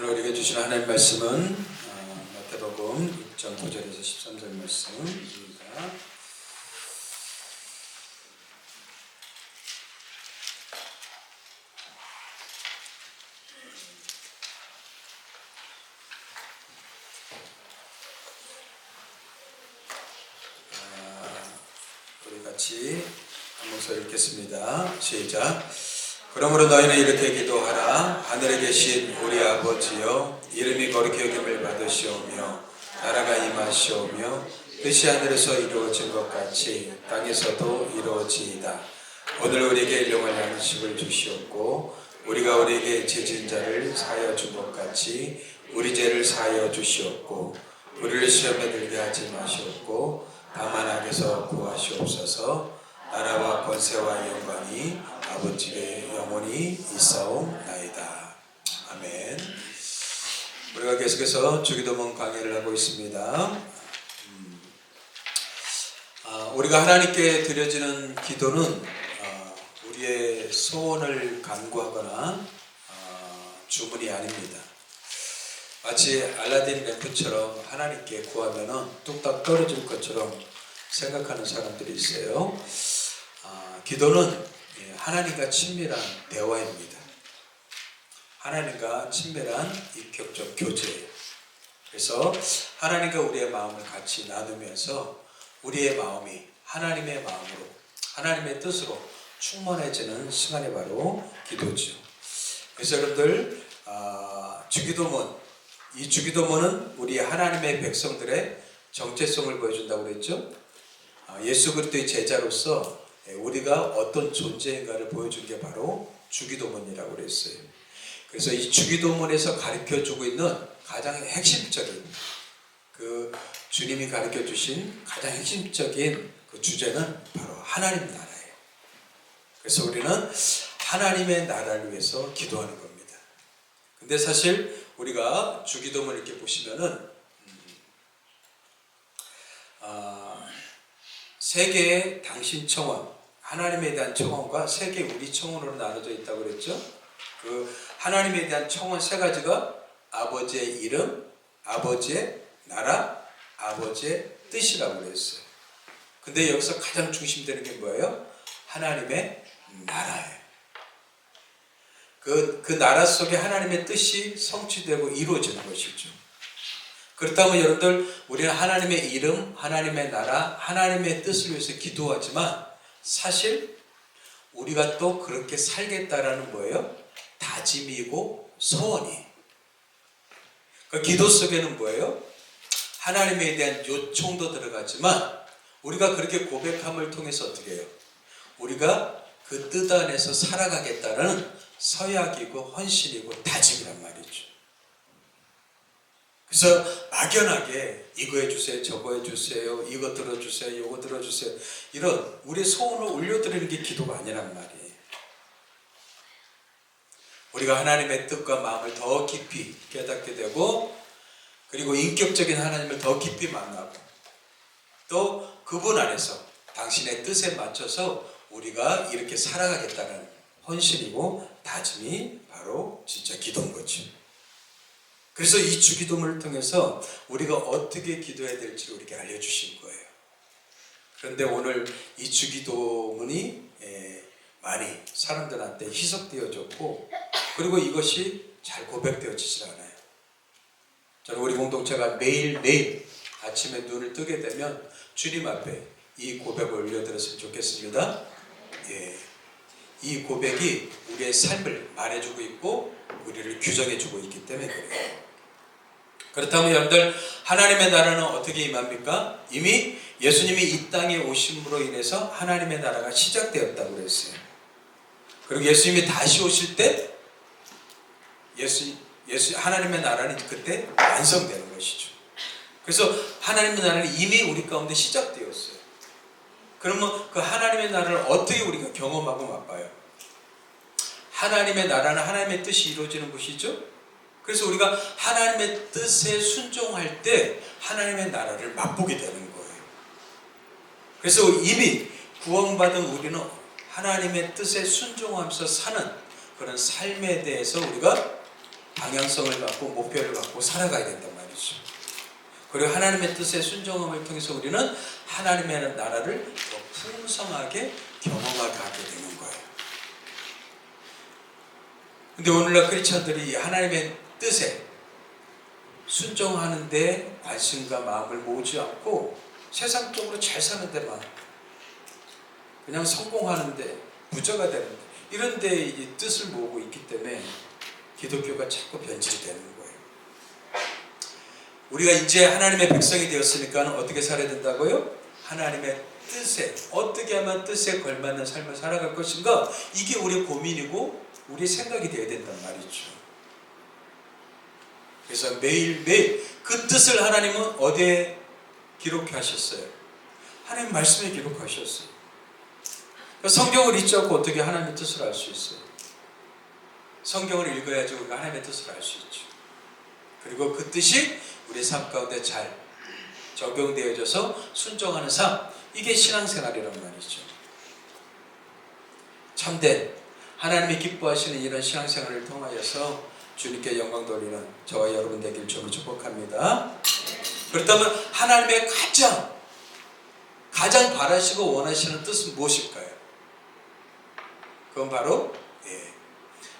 오늘 우리에게 주신 하나님 말씀은 마태복음 6장 9절에서 13절 말씀입니다. 우리 같이 한 목소리 읽겠습니다. 시작. 그러므로 너희는 이렇게 기도하라. 하늘에 계신 우리 아버지여, 이름이 거룩히 여김을 받으시오며 나라가 임하시오며 뜻이 하늘에서 이루어진 것 같이 땅에서도 이루어지이다. 오늘 우리에게 일용할 양식을 주시옵고 우리가 우리에게 죄진 자를 사하여 준 것 같이 우리 죄를 사하여 주시옵고 우리를 시험에 들게 하지 마시옵고 다만 악에서 구하시옵소서. 나라와 권세와 영광이 아버지께 영원히 있사옵나이다. 아멘. 우리가 계속해서 주기도문 강의를 하고 있습니다. 우리가 하나님께 드려지는 기도는 우리의 소원을 간구하거나 주문이 아닙니다. 마치 알라딘 램프처럼 하나님께 구하면은 뚝딱 떨어질 것처럼 생각하는 사람들이 있어요. 기도는 하나님과 친밀한 대화입니다. 하나님과 친밀한 인격적 교제예요. 그래서 하나님과 우리의 마음을 같이 나누면서 우리의 마음이 하나님의 마음으로, 하나님의 뜻으로 충만해지는 시간이 바로 기도죠. 그래서 여러분들 주기도문, 이 주기도문은 우리 하나님의 백성들의 정체성을 보여준다고 그랬죠. 예수 그리스도의 제자로서 우리가 어떤 존재인가를 보여준 게 바로 주기도문이라고 그랬어요. 그래서 이 주기도문에서 가르쳐주고 있는 가장 핵심적인 주님이 가르쳐 주신 가장 핵심적인 그 주제는 바로 하나님 나라예요. 그래서 우리는 하나님의 나라를 위해서 기도하는 겁니다. 근데 사실 우리가 주기도문 이렇게 보시면은 세 개의 당신 청원, 하나님에 대한 청원과 세 개의 우리 청원으로 나눠져 있다고 그랬죠. 그 하나님에 대한 청원 세 가지가 아버지의 이름, 아버지의 나라, 아버지의 뜻이라고 그랬어요. 근데 여기서 가장 중심되는 게 뭐예요? 하나님의 나라예요. 그 나라 속에 하나님의 뜻이 성취되고 이루어지는 것이죠. 그렇다면 여러분들, 우리는 하나님의 이름, 하나님의 나라, 하나님의 뜻을 위해서 기도하지만 사실 우리가 또 그렇게 살겠다라는 뭐예요? 다짐이고 소원이. 그 기도 속에는 뭐예요? 하나님에 대한 요청도 들어가지만 우리가 그렇게 고백함을 통해서 어떻게 해요? 우리가 그 뜻 안에서 살아가겠다는 서약이고 헌신이고 다짐이란 말이죠. 그래서 막연하게 이거 해주세요, 저거 해주세요, 이거 들어주세요, 이거 들어주세요, 이런 우리의 소원을 올려드리는 게 기도가 아니란 말이에요. 우리가 하나님의 뜻과 마음을 더 깊이 깨닫게 되고, 그리고 인격적인 하나님을 더 깊이 만나고, 또 그분 안에서 당신의 뜻에 맞춰서 우리가 이렇게 살아가겠다는 헌신이고 다짐이 바로 진짜 기도인 거죠. 그래서 이 주기도문을 통해서 우리가 어떻게 기도해야 될지 우리에게 알려주신 거예요. 그런데 오늘 이 주기도문이 많이 사람들한테 희석되어졌고, 그리고 이것이 잘 고백되어지질 않아요. 저는 우리 공동체가 매일매일 아침에 눈을 뜨게 되면 주님 앞에 이 고백을 올려드렸으면 좋겠습니다. 이 고백이 우리의 삶을 말해주고 있고 우리를 규정해주고 있기 때문에 그래요. 그렇다면 여러분들, 하나님의 나라는 어떻게 임합니까? 이미 예수님이 이 땅에 오심으로 인해서 하나님의 나라가 시작되었다고 그랬어요. 그리고 예수님이 다시 오실 때 하나님의 나라는 그때 완성되는 것이죠. 그래서 하나님의 나라는 이미 우리 가운데 시작되었어요. 그러면 그 하나님의 나라를 어떻게 우리가 경험하고 맛봐요? 하나님의 나라는 하나님의 뜻이 이루어지는 것이죠. 그래서 우리가 하나님의 뜻에 순종할 때 하나님의 나라를 맛보게 되는 거예요. 그래서 이미 구원받은 우리는 하나님의 뜻에 순종하면서 사는 그런 삶에 대해서 우리가 방향성을 갖고 목표를 갖고 살아가야 된단 말이죠. 그리고 하나님의 뜻에 순종함을 통해서 우리는 하나님의 나라를 더 풍성하게 경험하게 되는 거예요. 근데 오늘날 크리스천들이 하나님의 뜻에 순종하는데 관심과 마음을 모으지 않고 세상적으로 잘 사는 데만, 그냥 성공하는데, 부자가 되는데, 이런 데 이 뜻을 모으고 있기 때문에 기독교가 자꾸 변질이 되는 거예요. 우리가 이제 하나님의 백성이 되었으니까 어떻게 살아야 된다고요? 하나님의 뜻에, 어떻게 하면 뜻에 걸맞는 삶을 살아갈 것인가, 이게 우리의 고민이고 우리의 생각이 되어야 된단 말이죠. 그래서 매일매일 그 뜻을 하나님은 어디에 기록하셨어요? 하나님 말씀에 기록하셨어요. 성경을 읽지 않고 어떻게 하나님의 뜻을 알 수 있어요? 성경을 읽어야지 우리가 하나님의 뜻을 알 수 있죠. 그리고 그 뜻이 우리 삶 가운데 잘 적용되어져서 순종하는 삶, 이게 신앙생활이란 말이죠. 참된 하나님이 기뻐하시는 이런 신앙생활을 통하여서 주님께 영광 돌리는 저와 여러분 되길 주로 축복합니다. 그렇다면 하나님의 가장 바라시고 원하시는 뜻은 무엇일까요? 그건 바로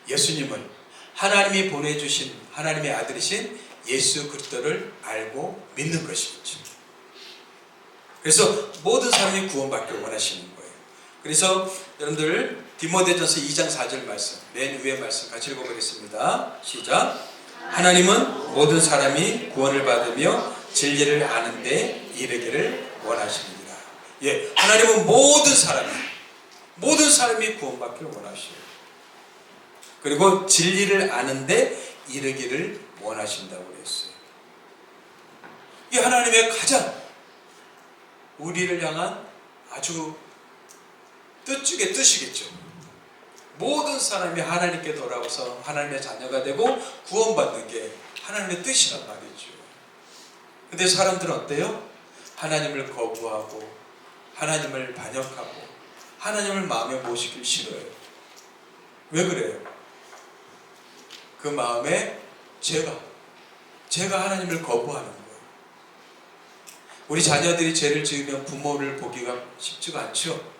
예수님을, 하나님이 보내주신 하나님의 아들이신 예수 그리스도를 알고 믿는 것이겠죠. 그래서 모든 사람이 구원받기를 원하시는 거예요. 그래서 여러분들 디모데전서 2장 4절 말씀, 맨 위에 말씀 같이 읽어보겠습니다. 시작. 하나님은 모든 사람이 구원을 받으며 진리를 아는 데 이르기를 원하십니다. 하나님은 모든 사람이 구원받기를 원하셔요. 그리고 진리를 아는 데 이르기를 원하신다고 그랬어요. 이 하나님의 가장 우리를 향한 아주 뜻중의 뜻이겠죠. 모든 사람이 하나님께 돌아와서 하나님의 자녀가 되고 구원받는 게 하나님의 뜻이란 말이죠. 근데 사람들은 어때요? 하나님을 거부하고 하나님을 반역하고 하나님을 마음에 모시길 싫어요. 왜 그래요? 그 마음에 제가 하나님을 거부하는 거예요. 우리 자녀들이 죄를 지으면 부모를 보기가 쉽지가 않죠.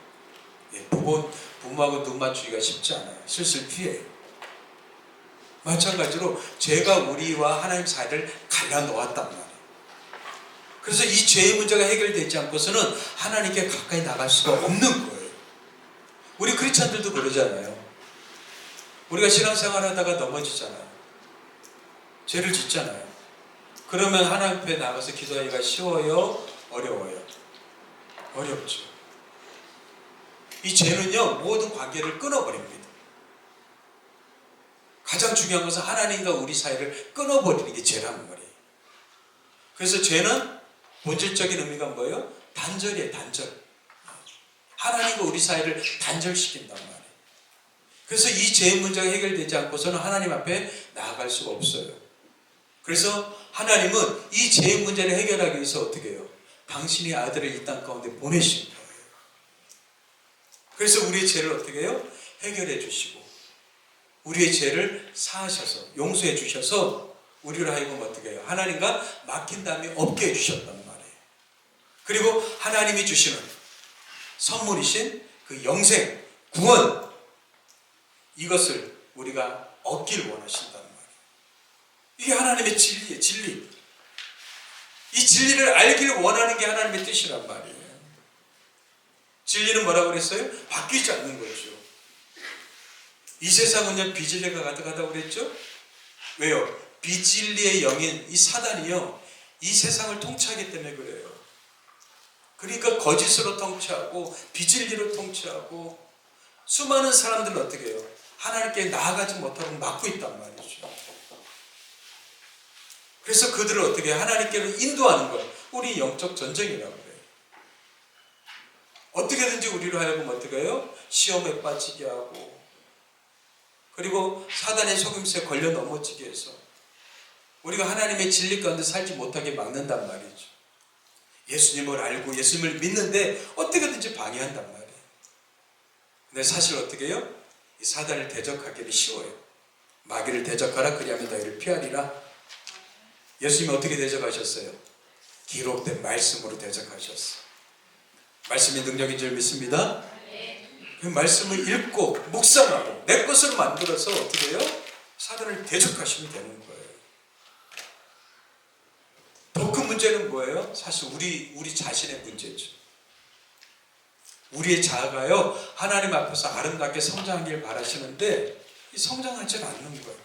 부모하고 눈 맞추기가 쉽지 않아요. 슬슬 피해요. 마찬가지로 죄가 우리와 하나님 사이를 갈라놓았단 말이에요. 그래서 이 죄의 문제가 해결되지 않고서는 하나님께 가까이 나갈 수가 없는 거예요. 우리 크리스천들도 그러잖아요. 우리가 신앙생활 하다가 넘어지잖아요. 죄를 짓잖아요. 그러면 하나님 앞에 나가서 기도하기가 쉬워요? 어려워요? 어렵죠. 이 죄는요, 모든 관계를 끊어버립니다. 가장 중요한 것은 하나님과 우리 사이를 끊어버리는 게 죄라는 말이에요. 그래서 죄는 본질적인 의미가 뭐예요? 단절이에요, 단절. 하나님과 우리 사이를 단절시킨단 말이에요. 그래서 이 죄의 문제가 해결되지 않고서는 하나님 앞에 나아갈 수가 없어요. 그래서 하나님은 이 죄의 문제를 해결하기 위해서 어떻게 해요? 당신의 아들을 이 땅 가운데 보내신 거예요. 그래서 우리의 죄를 어떻게 해요? 해결해 주시고 우리의 죄를 사하셔서 용서해 주셔서 우리를 하여금 어떻게 해요? 하나님과 막힌 담이 없게 해주셨단 말이에요. 그리고 하나님이 주시는 선물이신 그 영생, 구원, 이것을 우리가 얻기를 원하신단 말이에요. 이게 하나님의 진리예요, 진리. 이 진리를 알기를 원하는 게 하나님의 뜻이란 말이에요. 진리는 뭐라고 그랬어요? 바뀌지 않는 거죠. 이 세상은요, 비진리가 가득하다고 그랬죠? 왜요? 비진리의 영인 이 사단이요, 이 세상을 통치하기 때문에 그래요. 그러니까 거짓으로 통치하고 비진리로 통치하고 수많은 사람들은 어떻게 해요? 하나님께 나아가지 못하고 막고 있단 말이죠. 그래서 그들을 어떻게 하나님께로 인도하는 것, 우리 영적 전쟁이라고 그래요. 어떻게든지 우리로 하여금 어떻게 해요? 시험에 빠지게 하고, 그리고 사단의 속임수에 걸려 넘어지게 해서 우리가 하나님의 진리 가운데 살지 못하게 막는단 말이죠. 예수님을 알고 예수님을 믿는데 어떻게든지 방해한단 말이에요. 근데 사실 어떻게 해요? 이 사단을 대적하기는 쉬워요. 마귀를 대적하라 그리하면 너희를 피하리라. 예수님이 어떻게 대적하셨어요? 기록된 말씀으로 대적하셨어요. 말씀이 능력인 줄 믿습니다. 그 말씀을 읽고 묵상하고 내 것으로 만들어서 어떻게 해요? 사단을 대적하시면 되는 거예요. 더 큰 문제는 뭐예요? 사실 우리 자신의 문제죠. 우리의 자아가요, 하나님 앞에서 아름답게 성장하길 바라시는데 성장하지 않는 거예요.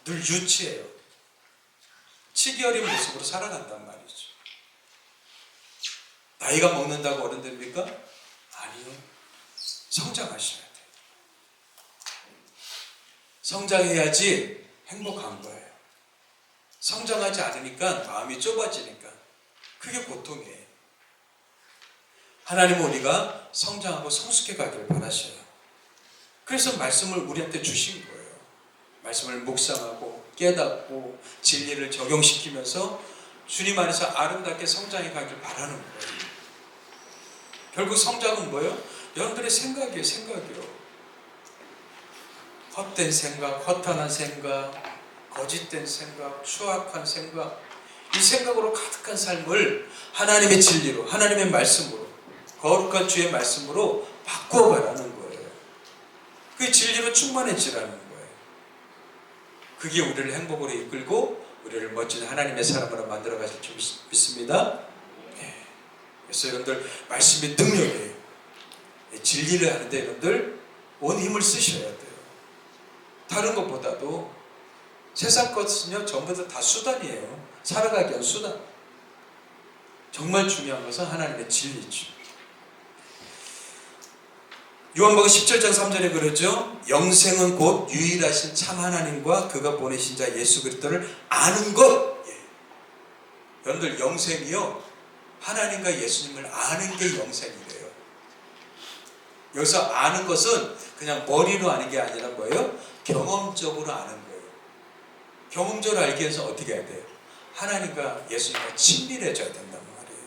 늘 유치해요. 치기 어린 모습으로 살아간단 말이죠. 나이가 먹는다고 어른 됩니까? 아니요. 성장하셔야 돼요. 성장해야지 행복한 거예요. 성장하지 않으니까 마음이 좁아지니까 그게 고통이에요. 하나님은 우리가 성장하고 성숙해 가기를 바라셔요. 그래서 말씀을 우리한테 주신 거예요. 말씀을 묵상하고 깨닫고 진리를 적용시키면서 주님 안에서 아름답게 성장해 가길 바라는 거예요. 결국 성장은 뭐예요? 여러분들의 생각이에요. 생각이요. 헛된 생각, 허탄한 생각, 거짓된 생각, 추악한 생각, 이 생각으로 가득한 삶을 하나님의 진리로, 하나님의 말씀으로, 거룩한 주의 말씀으로 바꾸어가라는 거예요. 그 진리로 충만해지라는 거예요. 그게 우리를 행복으로 이끌고 우리를 멋진 하나님의 사람으로 만들어 가실 줄 믿습니다. 네. 그래서 여러분들 말씀이 능력이에요. 진리를 하는데 여러분들 온 힘을 쓰셔야 돼요. 다른 것보다도 세상 것은요 전부 다 수단이에요. 살아가기 위한 수단. 정말 중요한 것은 하나님의 진리죠. 요한복음 17장 3절에 그러죠. 영생은 곧 유일하신 참 하나님과 그가 보내신 자 예수 그리스도를 아는 것. 예. 여러분들 영생이요 하나님과 예수님을 아는 게 영생이래요. 여기서 아는 것은 그냥 머리로 아는 게 아니라 뭐예요? 경험적으로 아는 거예요. 경험적으로 알기 위해서 어떻게 해야 돼요? 하나님과 예수님과 친밀해져야 된단 말이에요.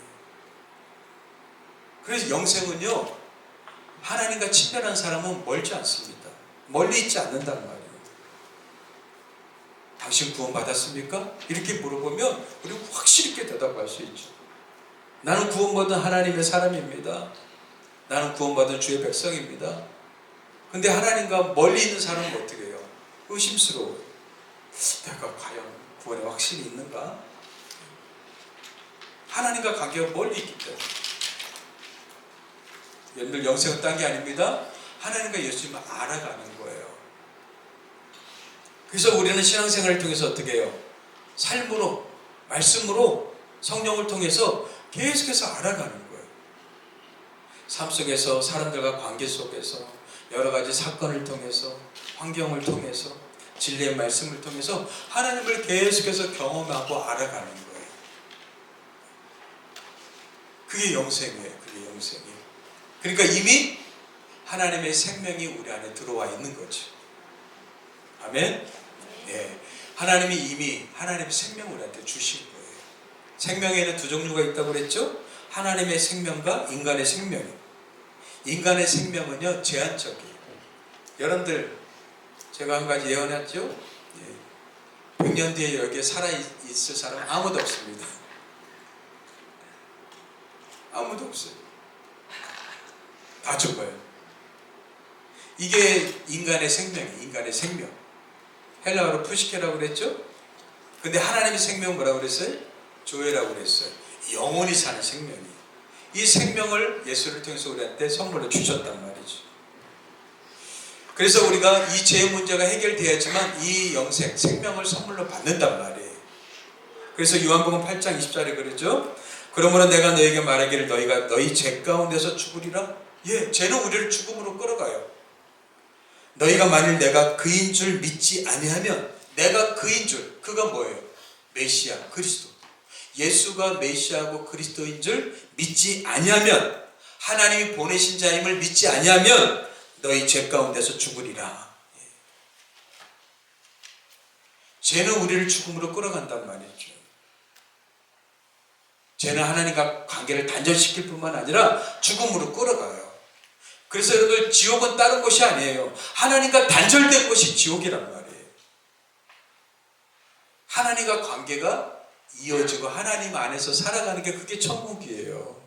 그래서 영생은요 하나님과 친밀한 사람은 멀지 않습니다. 멀리 있지 않는단 말이에요. 당신 구원받았습니까? 이렇게 물어보면 우리는 확실히 있게 대답할 수 있죠. 나는 구원받은 하나님의 사람입니다. 나는 구원받은 주의 백성입니다. 근데 하나님과 멀리 있는 사람은 어떻게 해요? 의심스러워요. 내가 과연 구원에 확신이 있는가? 하나님과 관계가 멀리 있기 때문에. 여러분들 영생은 딴 게 아닙니다. 하나님과 예수님을 알아가는 거예요. 그래서 우리는 신앙생활을 통해서 어떻게 해요? 삶으로, 말씀으로, 성령을 통해서 계속해서 알아가는 거예요. 삶 속에서 사람들과 관계 속에서 여러 가지 사건을 통해서 환경을 통해서 진리의 말씀을 통해서 하나님을 계속해서 경험하고 알아가는 거예요. 그게 영생이에요. 그게 영생이에요. 그러니까 이미 하나님의 생명이 우리 안에 들어와 있는 거죠. 아멘? 네. 하나님이 이미 하나님의 생명을 우리한테 주신 거예요. 생명에는 두 종류가 있다고 그랬죠? 하나님의 생명과 인간의 생명. 인간의 생명은요 제한적이에요. 여러분들 제가 한 가지 예언했죠? 100년 뒤에 여기에 살아있을 사람은 아무도 없습니다. 아무도 없어요. 다 죽어요. 이게 인간의 생명이에요. 인간의 생명. 헬라어로 푸시케라고 그랬죠? 근데 하나님의 생명은 뭐라고 그랬어요? 조회라고 그랬어요. 영원히 사는 생명이에요. 이 생명을 예수를 통해서 우리한테 선물로 주셨단 말이죠. 그래서 우리가 이 죄의 문제가 해결되어야지만 이 영생, 생명을 선물로 받는단 말이에요. 그래서 요한복음 8장 20절에 그러죠. 그러므로 내가 너에게 말하기를 너희가 너희 죄 가운데서 죽으리라. 예, 죄는 우리를 죽음으로 끌어가요. 너희가 만일 내가 그인 줄 믿지 아니하면, 내가 그인 줄, 그가 뭐예요? 메시아, 그리스도. 예수가 메시아고 그리스도인 줄 믿지 아니하면, 하나님이 보내신 자임을 믿지 아니하면 너희 죄 가운데서 죽으리라. 예. 죄는 우리를 죽음으로 끌어간단 말이죠. 죄는 하나님과 관계를 단절시킬 뿐만 아니라 죽음으로 끌어가요. 그래서 여러분들 지옥은 다른 곳이 아니에요. 하나님과 단절된 곳이 지옥이란 말이에요. 하나님과 관계가 이어지고 하나님 안에서 살아가는 게 그게 천국이에요.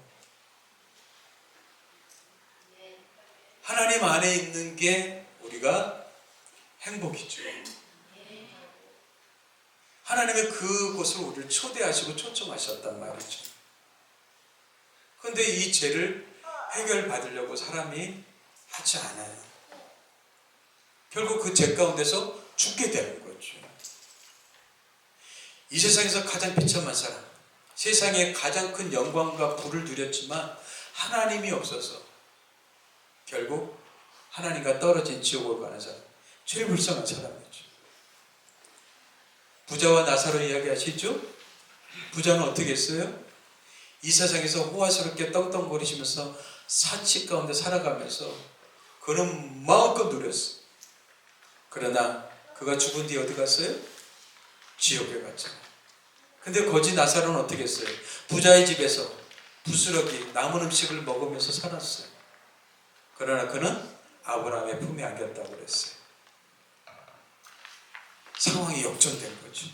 하나님 안에 있는 게 우리가 행복이죠. 하나님의 그곳을 우리를 초대하시고 초청하셨단 말이죠. 그런데 이 죄를 해결받으려고 사람이 하지 않아요. 결국 그 죄 가운데서 죽게 되는 거죠. 이 세상에서 가장 비참한 사람, 세상에 가장 큰 영광과 부를 누렸지만 하나님이 없어서 결국 하나님과 떨어진 지옥으로 가는 사람, 제일 불쌍한 사람이죠. 부자와 나사로 이야기하시죠? 부자는 어떻게 했어요? 이 세상에서 호화스럽게 떵떵거리시면서 사치 가운데 살아가면서 그는 마음껏 누렸어. 그러나 그가 죽은 뒤 어디 갔어요? 지옥에 갔잖아요. 근데 거지 나사로는 어떻게 했어요? 부자의 집에서 부스러기 남은 음식을 먹으면서 살았어요. 그러나 그는 아브라함의 품에 안겼다고 그랬어요. 상황이 역전된 거죠.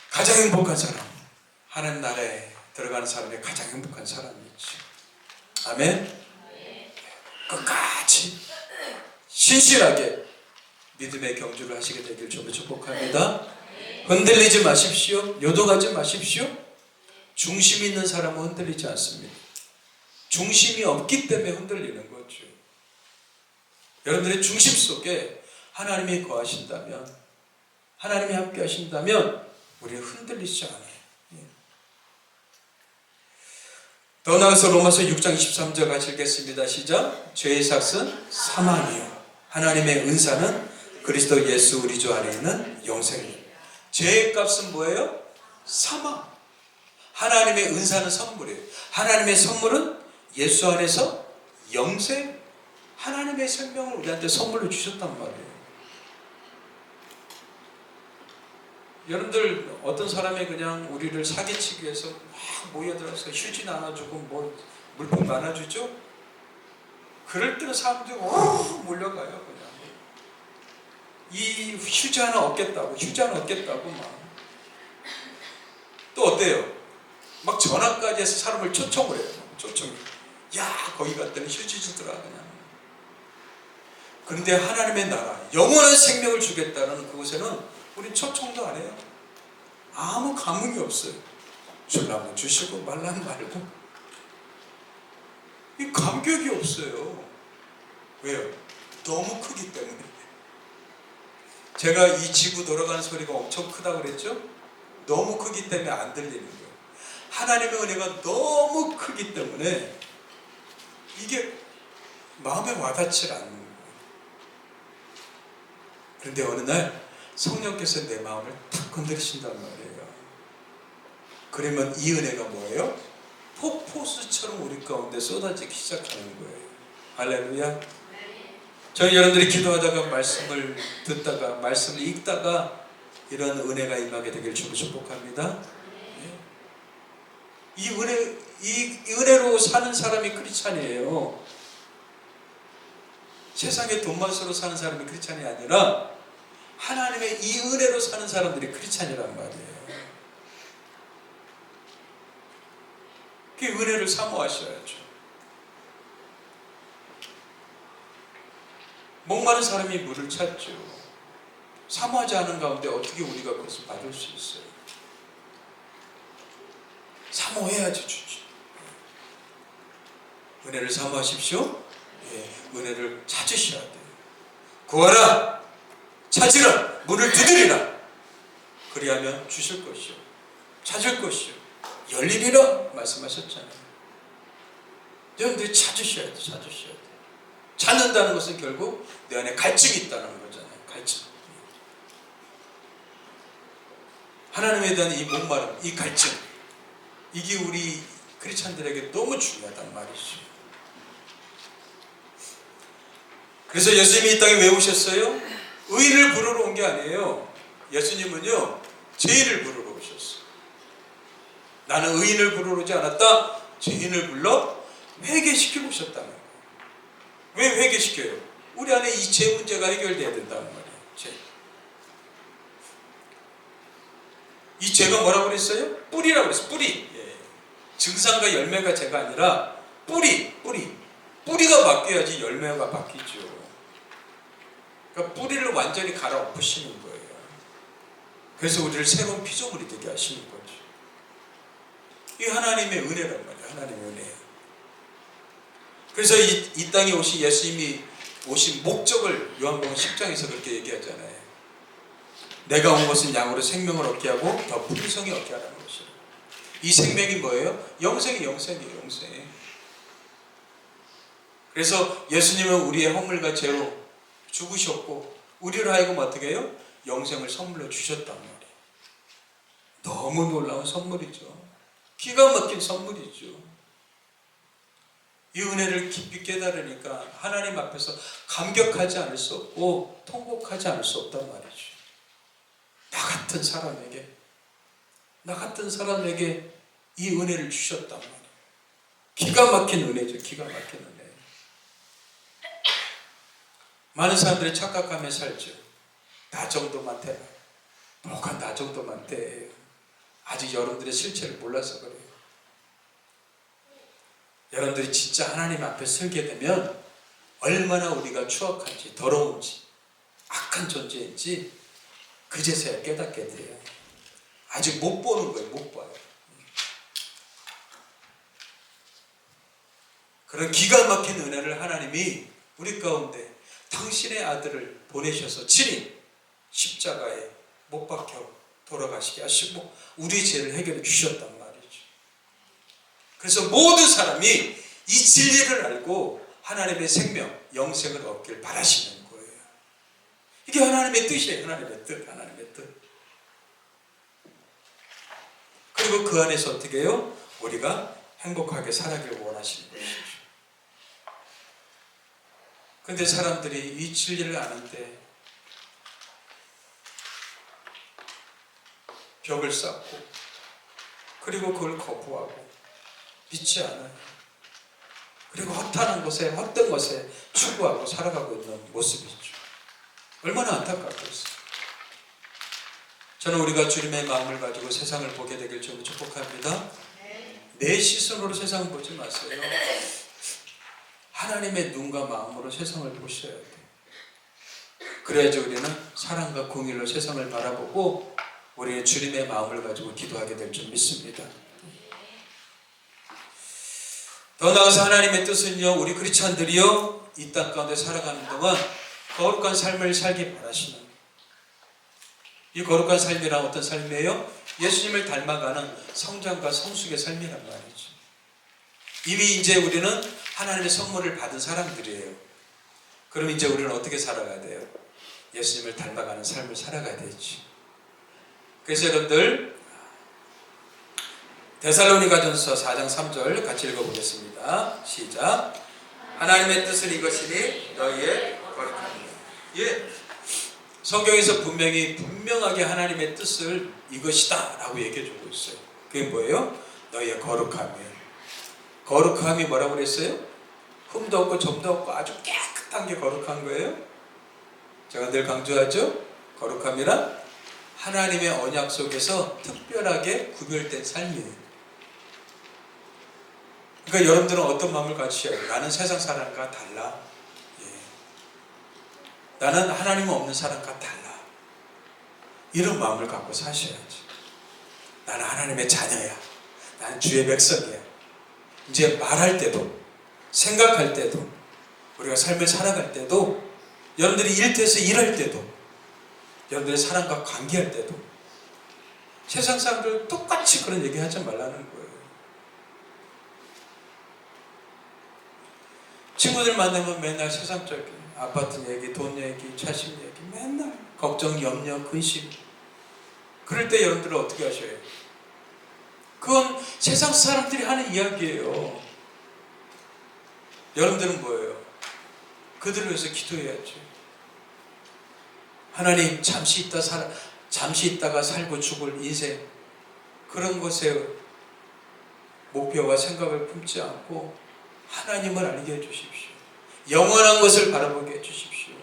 가장 행복한 사람, 하나님 나라에 들어가는 사람이 가장 행복한 사람이죠. 아멘. 끝까지 신실하게 믿음의 경주를 하시게 되길 주로 축복합니다. 흔들리지 마십시오. 요동하지 마십시오. 중심 있는 사람은 흔들리지 않습니다. 중심이 없기 때문에 흔들리는 거죠. 여러분들의 중심 속에 하나님이 거하신다면, 하나님이 함께 하신다면 우리는 흔들리지 않아요. 더 나아가서 로마서 6장 23절 같이 읽겠습니다. 시작. 죄의 삭은 사망이요 하나님의 은사는 그리스도 예수 우리 주 안에 있는 영생이에요. 죄의 값은 뭐예요? 사망. 하나님의 은사는 선물이에요. 하나님의 선물은 예수 안에서 영생, 하나님의 생명을 우리한테 선물로 주셨단 말이에요. 여러분들 어떤 사람이 그냥 우리를 사기치기 위해서 막 모여들어서 휴지 나눠주고 뭐 물품 나눠주죠? 그럴 때는 사람들이 몰려가요. 그냥 이 휴지 하나 얻겠다고, 휴지 하나 얻겠다고 막. 또 어때요? 막 전화까지 해서 사람을 초청을 해요. 초청. 야, 거기 갔더니 휴지 주더라 그냥. 그런데 하나님의 나라, 영원한 생명을 주겠다는 그곳에는 우리 초청도 안 해요. 아무 감흥이 없어요. 주려면 주시고 말라면 말고. 이 감격이 없어요. 왜요? 너무 크기 때문에. 제가 이 지구 돌아가는 소리가 엄청 크다고 그랬죠? 너무 크기 때문에 안 들리는 거예요. 하나님의 은혜가 너무 크기 때문에 이게 마음에 와닿지 않는 거예요. 그런데 어느 날 성령께서 내 마음을 탁 건드리신단 말이에요. 그러면 이 은혜가 뭐예요? 폭포수처럼 우리 가운데 쏟아지기 시작하는 거예요. 할렐루야. 저희 여러분들이 기도하다가 말씀을 듣다가 말씀을 읽다가 이런 은혜가 임하게 되길 주로 축복합니다. 이 은혜로 사는 사람이 크리스찬이에요. 세상에 돈만으로 사는 사람이 크리스찬이 아니라 하나님의 이 은혜로 사는 사람들이 크리스찬이란 말이에요. 그 은혜를 사모하셔야죠. 목마른 사람이 물을 찾죠. 사모하지 않은 가운데 어떻게 우리가 그것을 받을 수 있어요? 사모해야지 주지. 은혜를 사모하십시오. 예, 은혜를 찾으셔야 돼요. 구하라, 찾으라, 문을 두드리라. 그리하면 주실 것이요, 찾을 것이요, 열리리라 말씀하셨잖아요. 여러분들이 찾으셔야 돼요. 찾으셔야 돼요. 찾는다는 것은 결국 내 안에 갈증이 있다는 거잖아요. 갈증. 하나님에 대한 이 목마름, 이 갈증, 이게 우리 크리스찬들에게 너무 중요하단 말이죠. 그래서 예수님이 이 땅에 왜 오셨어요? 의를 부르러 온 게 아니에요. 예수님은요, 죄인을 부르러 오셨어요. 나는 의인을 부르러 오지 않았다. 죄인을 불러 회개시키고 오셨다는 거예요. 왜 회개시켜요? 우리 안에 이 죄 문제가 해결돼야 된다는 말이에요. 죄. 이 죄가 뭐라고 그랬어요? 뿌리라고 그랬어요. 뿌리. 예. 증상과 열매가 죄가 아니라 뿌리가 바뀌어야지 열매가 바뀌죠. 그러니까 뿌리를 완전히 갈아엎으시는 거예요. 그래서 우리를 새로운 피조물이 되게 하시는 거죠. 이 하나님의 은혜란 말이에요. 하나님의 은혜. 그래서 이 땅에 오신 예수님이 오신 목적을 요한복음 10장에서 그렇게 얘기하잖아요. 내가 온 것은 양으로 생명을 얻게 하고 더 풍성히 얻게 하라는 것이에요. 이 생명이 뭐예요? 영생이에요. 영생. 그래서 예수님은 우리의 허물과 죄로 죽으셨고 우리를 하여금 어떻게 해요? 영생을 선물로 주셨단 말이에요. 너무 놀라운 선물이죠. 기가 막힌 선물이죠. 이 은혜를 깊이 깨달으니까 하나님 앞에서 감격하지 않을 수 없고 통곡하지 않을 수 없단 말이죠. 나 같은 사람에게 이 은혜를 주셨단 말이에요. 기가 막힌 은혜죠. 기가 막힌 은혜. 많은 사람들이 착각하며 살죠. 나 정도만 돼. 뭐가 나 정도만 돼. 아직 여러분들의 실체를 몰라서 그래요. 여러분들이 진짜 하나님 앞에 설게 되면 얼마나 우리가 추악한지, 더러운지, 악한 존재인지 그제서야 깨닫게 돼요. 아직 못 보는 거예요. 못 봐요. 그런 기가 막힌 은혜를 하나님이 우리 가운데 당신의 아들을 보내셔서 친히 십자가에 못 박혀 돌아가시게 하시고 우리 죄를 해결해 주셨단 말이죠. 그래서 모든 사람이 이 진리를 알고 하나님의 생명, 영생을 얻길 바라시는 거예요. 이게 하나님의 뜻이에요. 하나님의 뜻. 그리고 그 안에서 어떻게 해요? 우리가 행복하게 살아가길 원하시는 것이죠. 근데 사람들이 이 진리를 아는데 벽을 쌓고 그리고 그걸 거부하고 믿지 않아요. 그리고 헛된 것에 추구하고 살아가고 있는 모습이죠. 얼마나 안타깝겠어요. 저는 우리가 주님의 마음을 가지고 세상을 보게 되길 좀 축복합니다. 내 시선으로 세상을 보지 마세요. 하나님의 눈과 마음으로 세상을 보셔야 돼요. 그래야지 우리는 사랑과 공의로 세상을 바라보고 우리의 주님의 마음을 가지고 기도하게 될 줄 믿습니다. 더 나아가서 하나님의 뜻은요, 우리 크리스찬들이요 이 땅 가운데 살아가는 동안 거룩한 삶을 살기 바라시는, 이 거룩한 삶이란 어떤 삶이에요? 예수님을 닮아가는 성장과 성숙의 삶이란 말이죠. 이미 이제 우리는 하나님의 선물을 받은 사람들이에요. 그럼 이제 우리는 어떻게 살아가야 돼요? 예수님을 닮아가는 삶을 살아가야 되지. 그래서 여러분들 데살로니가전서 4장 3절 같이 읽어보겠습니다. 시작. 하나님의 뜻은 이것이니 너희의 거룩함이요. 예, 성경에서 분명하게 하나님의 뜻을 이것이다 라고 얘기해주고 있어요. 그게 뭐예요? 너희의 거룩함이에요. 거룩함이 뭐라고 그랬어요? 흠도 없고 점도 없고 아주 깨끗한 게 거룩한 거예요. 제가 늘 강조하죠. 거룩함이란 하나님의 언약 속에서 특별하게 구별된 삶이에요. 그러니까 여러분들은 어떤 마음을 가지셔야 해요? 나는 세상 사람과 달라. 예. 나는 하나님 없는 사람과 달라. 이런 마음을 갖고 사셔야지. 나는 하나님의 자녀야. 나는 주의 백성이야. 이제 말할 때도, 생각할 때도, 우리가 삶을 살아갈 때도, 여러분들이 일터에서 일할 때도, 여러분들의 사람과 관계할 때도 세상 사람들 똑같이 그런 얘기 하지 말라는 거예요. 친구들 만나면 맨날 세상적인 아파트 얘기, 돈 얘기, 자식 얘기 맨날 걱정, 염려, 근심. 그럴 때 여러분들은 어떻게 하셔요? 그건 세상 사람들이 하는 이야기예요. 여러분들은 뭐예요? 그들을 위해서 기도해야죠. 하나님, 잠시 있다가 살고 죽을 인생, 그런 것에 목표와 생각을 품지 않고 하나님을 알게 해주십시오. 영원한 것을 바라보게 해주십시오.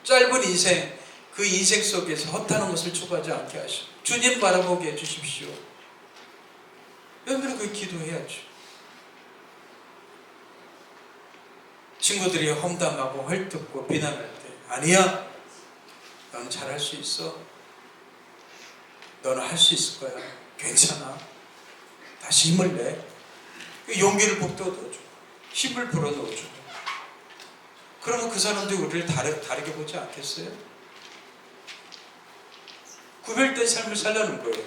짧은 인생, 그 인생 속에서 허탄한 것을 추구하지 않게 하십시오. 주님 바라보게 해주십시오. 여러분들은 그 기도해야죠. 친구들이 험담하고 헐뜯고 비난할 때 아니야, 너는 잘할 수 있어, 너는 할 수 있을 거야, 괜찮아, 다시 힘을 내, 용기를 북돋워줘, 힘을 불어넣어줘. 그러면 그 사람들이 우리를 다르게 보지 않겠어요? 구별된 삶을 살라는 거예요.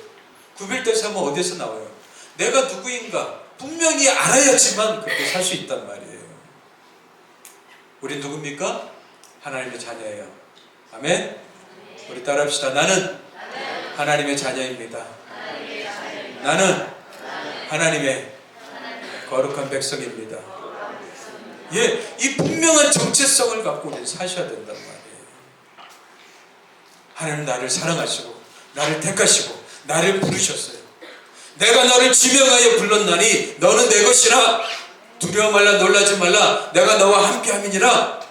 구별된 삶은 어디서 나와요? 내가 누구인가 분명히 알아야지만 그렇게 살 수 있단 말이에요. 우리 누굽니까? 하나님의 자녀예요. 아멘? 우리 따라합시다. 나는 하나님의 자녀입니다. 나는 하나님의 거룩한 백성입니다. 예, 이 분명한 정체성을 갖고 우리는 사셔야 된단 말이에요. 하나님 나를 사랑하시고 나를 택하시고 나를 부르셨어요. 내가 너를 지명하여 불렀나니 너는 내 것이라, 두려워 말라, 놀라지 말라, 내가 너와 함께함이니라.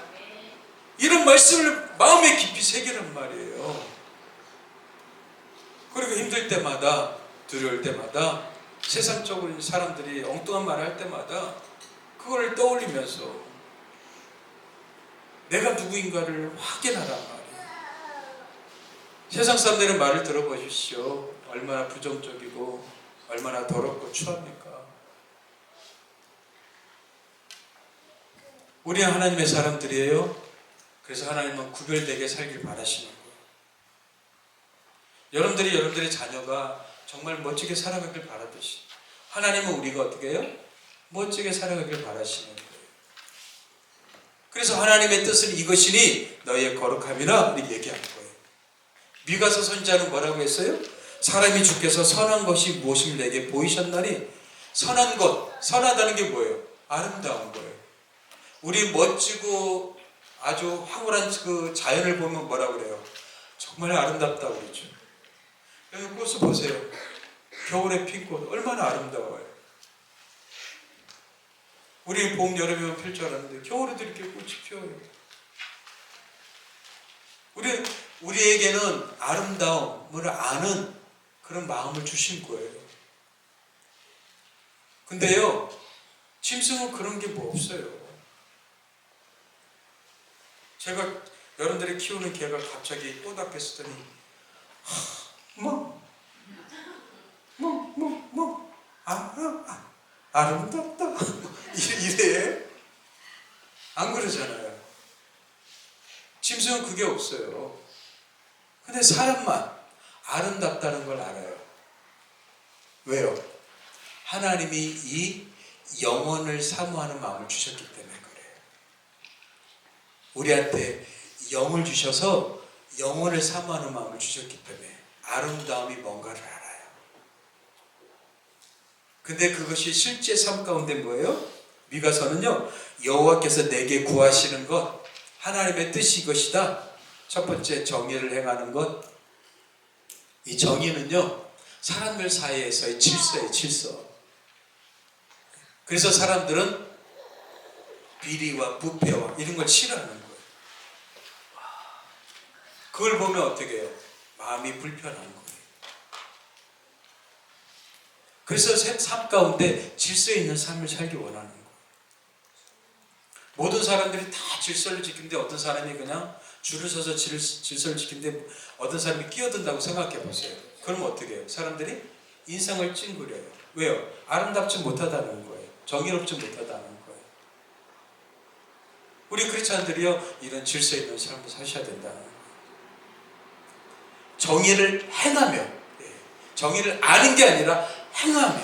이런 말씀을 마음에 깊이 새기란 말이에요. 그리고 힘들 때마다, 두려울 때마다, 세상적으로 사람들이 엉뚱한 말을 할 때마다 그걸 떠올리면서 내가 누구인가를 확인하란 말이에요. 세상 사람들의 말을 들어보십시오. 얼마나 부정적이고 얼마나 더럽고 추합니까? 우리는 하나님의 사람들이에요. 그래서 하나님은 구별되게 살길 바라시는 거예요. 여러분들의 자녀가 정말 멋지게 살아가길 바라듯이 하나님은 우리가 어떻게 해요? 멋지게 살아가길 바라시는 거예요. 그래서 하나님의 뜻은 이것이니 너희의 거룩함이라 이렇게 얘기하는 거예요. 미가서 선지자는 뭐라고 했어요? 사람이 주께서 선한 것이 무엇임을 내게 보이셨나니. 선한 것, 선하다는 게 뭐예요? 아름다운 거예요. 우리 멋지고 아주 황홀한 그 자연을 보면 뭐라고 그래요? 정말 아름답다고 그러죠. 여기 꽃을 보세요. 겨울에 핀 꽃 얼마나 아름다워요. 우리 봄, 여름에만 필 줄 알았는데 겨울에도 이렇게 꽃이 피어요. 우리에게는 아름다움을 아는 그런 마음을 주신 거예요. 근데요, 짐승은 그런 게 뭐 없어요. 제가 여러분들이 키우는 개가 갑자기 꽃 앞에 서더니 아름답다 이래. 안 그러잖아요. 짐승은 그게 없어요. 근데 사람만 아름답다는 걸 알아요. 왜요? 하나님이 이 영혼을 사모하는 마음을 주셨기 때문에 그래요. 우리한테 영을 주셔서 영혼을 사모하는 마음을 주셨기 때문에 아름다움이 뭔가를 알아요. 근데 그것이 실제 삶 가운데 뭐예요? 미가서는요, 여호와께서 내게 구하시는 것, 하나님의 뜻이 이것이다. 첫 번째, 정의를 행하는 것. 이 정의는요, 사람들 사이에서의 질서예요, 질서. 그래서 사람들은 비리와 부패와 이런 걸 싫어하는 거예요. 그걸 보면 어떻게 해요? 마음이 불편한 거예요. 그래서 삶 가운데 질서 있는 삶을 살기 원하는 거예요. 모든 사람들이 다 질서를 지키는데 어떤 사람이 그냥 줄을 서서 질서를 지키는데 어떤 사람이 끼어든다고 생각해 보세요. 그러면 어떻게 해요? 사람들이 인상을 찡그려요. 왜요? 아름답지 못하다는 거예요. 정의롭지 못하다는 거예요. 우리 크리스찬들이요, 이런 질서 있는 삶을 사셔야 된다는 거예요. 정의를 행하며, 정의를 아는 게 아니라 행하며,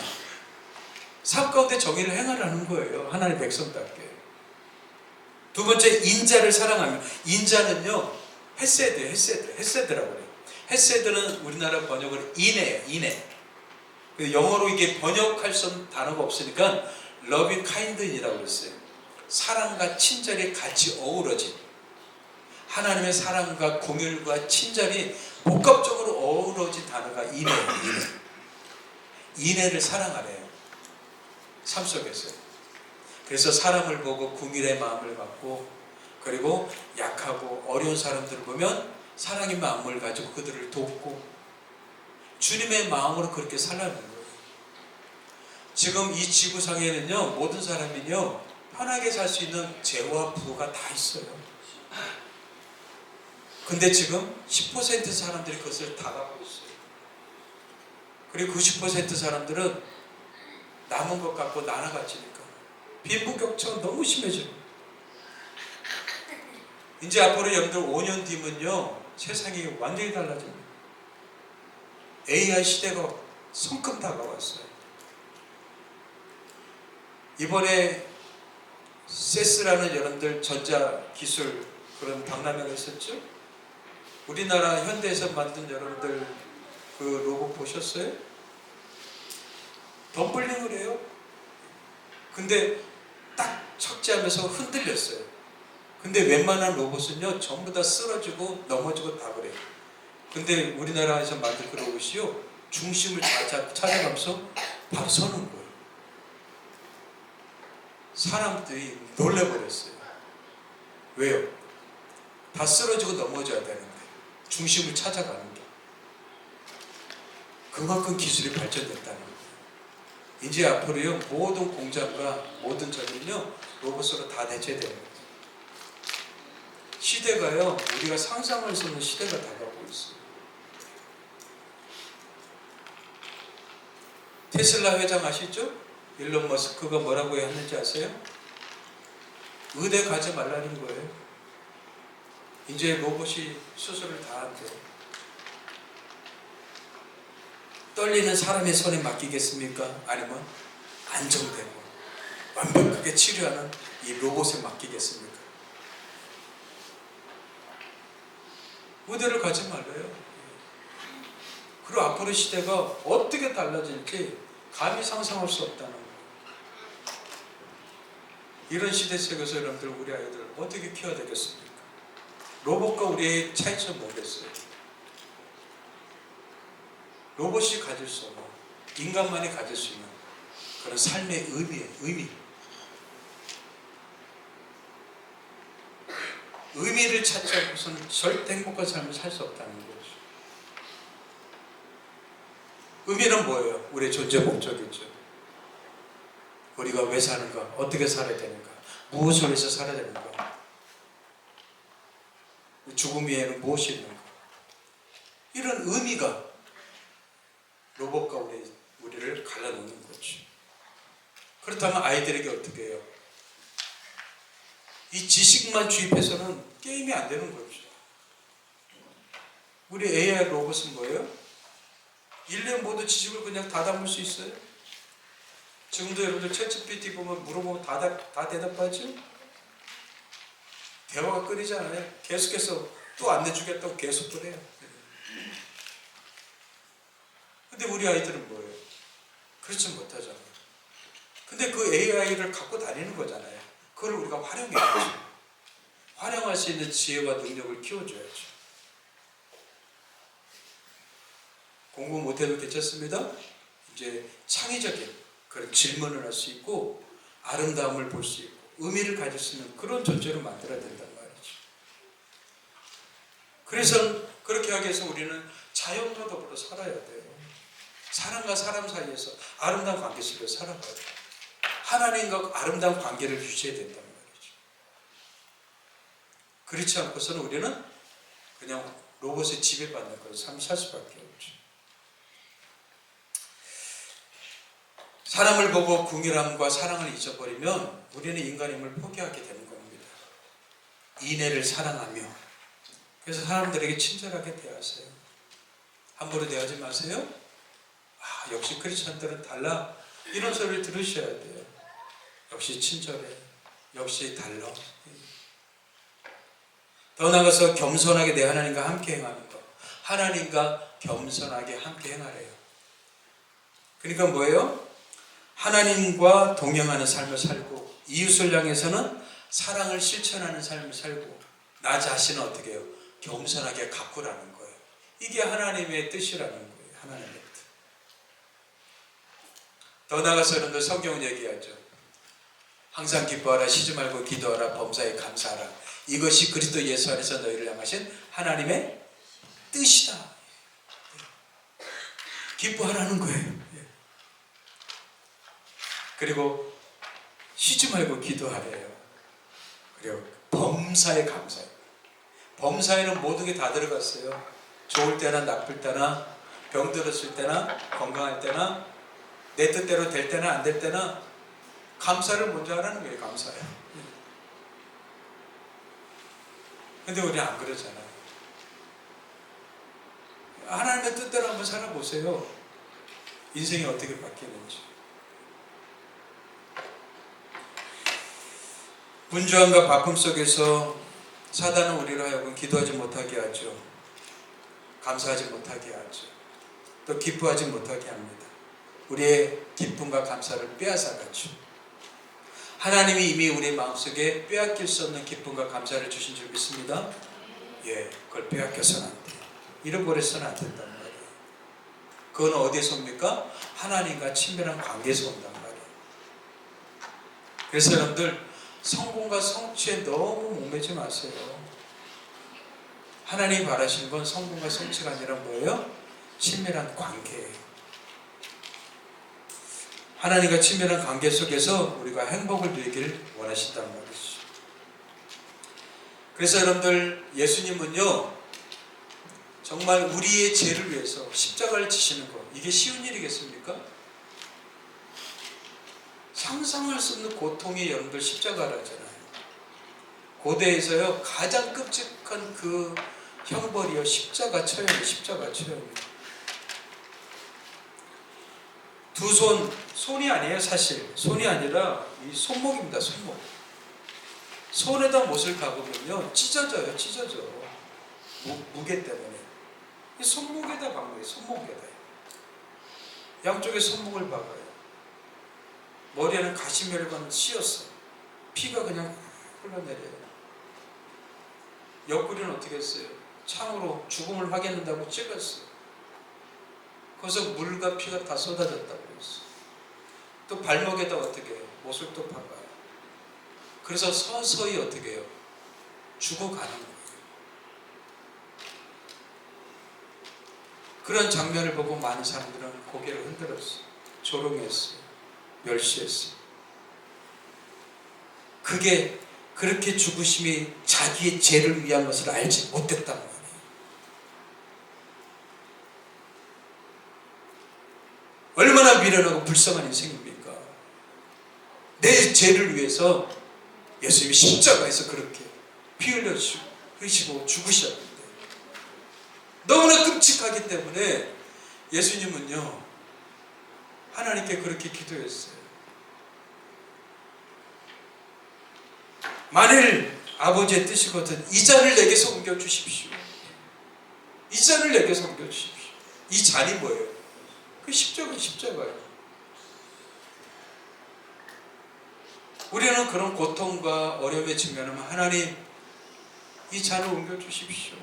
삶 가운데 정의를 행하라는 거예요. 하나님의 백성답게. 두 번째, 인자를 사랑하며. 인자는요, 헤세드라고 그래요. 헤세드는 우리나라 번역을 인해예요, 인해. 영어로 이게 번역할 수 없는 단어가 없으니까 loving kind이라고 그랬어요. 사랑과 친절이 같이 어우러진, 하나님의 사랑과 공율과 친절이 복합적으로 어우러진 단어가 인해예요, 인해. 인해를 사랑하래요, 삶 속에서. 그래서 사람을 보고 궁일의 마음을 갖고, 그리고 약하고 어려운 사람들을 보면 사랑의 마음을 가지고 그들을 돕고, 주님의 마음으로 그렇게 살라는 거예요. 지금 이 지구상에는요, 모든 사람이요, 편하게 살 수 있는 재와 부가 다 있어요. 근데 지금 10% 사람들이 그것을 다 갖고 있어요. 그리고 90% 사람들은 남은 것 갖고 나눠가지니까 빈부격차가 너무 심해져요. 이제 앞으로 여러분들 5년 뒤면요, 세상이 완전히 달라집니다. AI 시대가 성큼 다가왔어요. 이번에 세스라는 여러분들 전자기술 그런 박람회가 있었죠? 우리나라 현대에서 만든 여러분들 그 로봇 보셨어요? 덤블링을 해요. 근데 딱 착지하면서 흔들렸어요. 근데 웬만한 로봇은요, 전부 다 쓰러지고 넘어지고 다 그래요. 근데 우리나라에서 만든 그 로봇이요, 중심을 찾아가면서 바로 서는 거예요. 사람들이 놀래버렸어요. 왜요? 다 쓰러지고 넘어져야 되는데 중심을 찾아가는 게. 그만큼 기술이 발전됐다는 거예요. 이제 앞으로요, 모든 공장과 모든 저는요, 로봇으로 다 대체되는 거예요. 시대가요, 우리가 상상할 수 없는 시대가 다가오고 있어요. 테슬라 회장 아시죠? 일론 머스크가 뭐라고 했는지 아세요? 의대 가지 말라는 거예요. 이제 로봇이 수술을 다 한대요. 떨리는 사람의 손에 맡기겠습니까? 아니면 안정되고 완벽하게 치료하는 이 로봇에 맡기겠습니까? 의대를 가지 말래요. 그리고 앞으로 시대가 어떻게 달라질지 감히 상상할 수 없다는 거예요. 이런 시대 속에서 여러분들 우리 아이들 어떻게 키워야 되겠습니까? 로봇과 우리의 차이점 뭐겠어요? 로봇이 가질 수 없는, 인간만이 가질 수 있는 그런 삶의 의미. 의미를 찾지 않고서는 절대 행복한 삶을 살 수 없다는 거죠. 의미는 뭐예요? 우리의 존재 목적이죠. 우리가 왜 사는가? 어떻게 살아야 되는가? 무엇을 위해서 살아야 되는가? 죽음 위에는 무엇이 있는가? 이런 의미가 로봇과 우리를 갈라놓는 거죠. 그렇다면 아이들에게 어떻게 해요? 이 지식만 주입해서는 게임이 안 되는 거죠. 우리 AI 로봇은 뭐예요? 인류의 모든 지식을 그냥 다 담을 수 있어요. 지금도 여러분들 챗GPT 보면 물어보면 다 대답하죠? 대화가 끊이잖아요. 계속해서 또 안 내주겠다고 계속 그래요. 근데 우리 아이들은 뭐예요? 그렇지 못하잖아요. 근데 그 AI를 갖고 다니는 거잖아요. 그걸 우리가 활용해야죠. 활용할 수 있는 지혜와 능력을 키워줘야죠. 공부 못해도 괜찮습니다. 이제 창의적인 그런 질문을 할 수 있고 아름다움을 볼 수 있고 의미를 가질 수 있는 그런 존재로 만들어야 된단 말이죠. 그래서 그렇게 하기 위해서 우리는 자연과 더불어 살아야 돼요. 사람과 사람 사이에서 아름다운 관계 속에서 살아가야 돼요. 하나님과 아름다운 관계를 유지해야 된단 말이죠. 그렇지 않고서는 우리는 그냥 로봇에 지배받는 그런 삶을 살 수밖에 없죠. 사람을 보고 궁일함과 사랑을 잊어버리면 우리는 인간임을 포기하게 되는 겁니다. 이내를 사랑하며, 그래서 사람들에게 친절하게 대하세요. 함부로 대하지 마세요. 역시 크리스천들은 달라. 이런 소리를 들으셔야 돼요. 역시 친절해. 역시 달라. 더 나아가서 겸손하게 내 하나님과 함께 행하는 것. 하나님과 겸손하게 함께 행하래요. 그러니까 뭐예요? 하나님과 동행하는 삶을 살고 이웃을 향해서는 사랑을 실천하는 삶을 살고 나 자신은 어떻게 해요? 겸손하게 가꾸라는 거예요. 이게 하나님의 뜻이라는 거예요. 하나님의 뜻. 더 나아가서 여러분들 성경은 얘기하죠. 항상 기뻐하라, 쉬지 말고 기도하라, 범사에 감사하라. 이것이 그리스도 예수 안에서 너희를 향하신 하나님의 뜻이다. 기뻐하라는 거예요. 그리고 쉬지 말고 기도하래요. 그리고 범사에 감사해요. 범사에는 모든 게 다 들어갔어요. 좋을 때나 나쁠 때나 병들었을 때나 건강할 때나 내 뜻대로 될 때나 안 될 때나 감사를 먼저 하라는 거예요. 감사해요. 근데 우리는 안 그러잖아요. 하나님의 뜻대로 한번 살아보세요. 인생이 어떻게 바뀌는지. 분주함과 바쁨 속에서 사단은 우리를 하여금 기도하지 못하게 하죠. 감사하지 못하게 하죠. 또 기뻐하지 못하게 합니다. 우리의 기쁨과 감사를 빼앗아가죠. 하나님이 이미 우리 마음속에 빼앗길 수 없는 기쁨과 감사를 주신 줄 믿습니다. 그걸 빼앗겨서는 안 돼요. 잃어버려서는 안 된단 말이에요. 그건 어디에서 옵니까? 하나님과 친밀한 관계에서 온단 말이에요. 그래서 여러분들 성공과 성취에 너무 목매지 마세요. 하나님이 바라시는 건 성공과 성취가 아니라 뭐예요? 친밀한 관계예요. 하나님과 친밀한 관계 속에서 우리가 행복을 누리길 원하신단 말이죠. 그래서 여러분들 예수님은요 정말 우리의 죄를 위해서 십자가를 지시는 것, 이게 쉬운 일이겠습니까? 상상할 수 없는 고통이 여러분들 십자가라잖아요. 고대에서요 가장 끔찍한 그 형벌이요 십자가 처형이에요. 십자가 처형이에요. 두 손이 아니에요. 사실 손이 아니라 이 손목입니다. 손목. 손에다 못을 박으면요 찢어져요. 찢어져. 무게 때문에. 이 손목에다 박는 거예요. 손목에다. 양쪽에 손목을 박아요. 머리에는 가시멸관 씌었어. 피가 그냥 흘러내려요. 옆구리는 어떻게 했어요? 창으로 죽음을 확인한다고 찍었어요. 거기서 물과 피가 다 쏟아졌다고 했어요. 또 발목에다 어떻게 해요? 못을 또 박아요. 그래서 서서히 어떻게 해요? 죽어가는 거예요. 그런 장면을 보고 많은 사람들은 고개를 흔들었어요. 조롱했어요. 멸시했어요. 그게 그렇게 죽으심이 자기의 죄를 위한 것을 알지 못했단 말이에요. 얼마나 미련하고 불쌍한 인생입니까? 내 죄를 위해서 예수님이 십자가에서 그렇게 피 흘리시고 죽으셨는데 너무나 끔찍하기 때문에 예수님은요 하나님께 그렇게 기도했어요. 만일 아버지의 뜻이거든 이 잔을 내게서 옮겨주십시오. 이 잔을 내게서 옮겨주십시오. 이 잔이 뭐예요? 그 십자가예요. 우리는 그런 고통과 어려움에 직면하면 하나님 이 잔을 옮겨주십시오.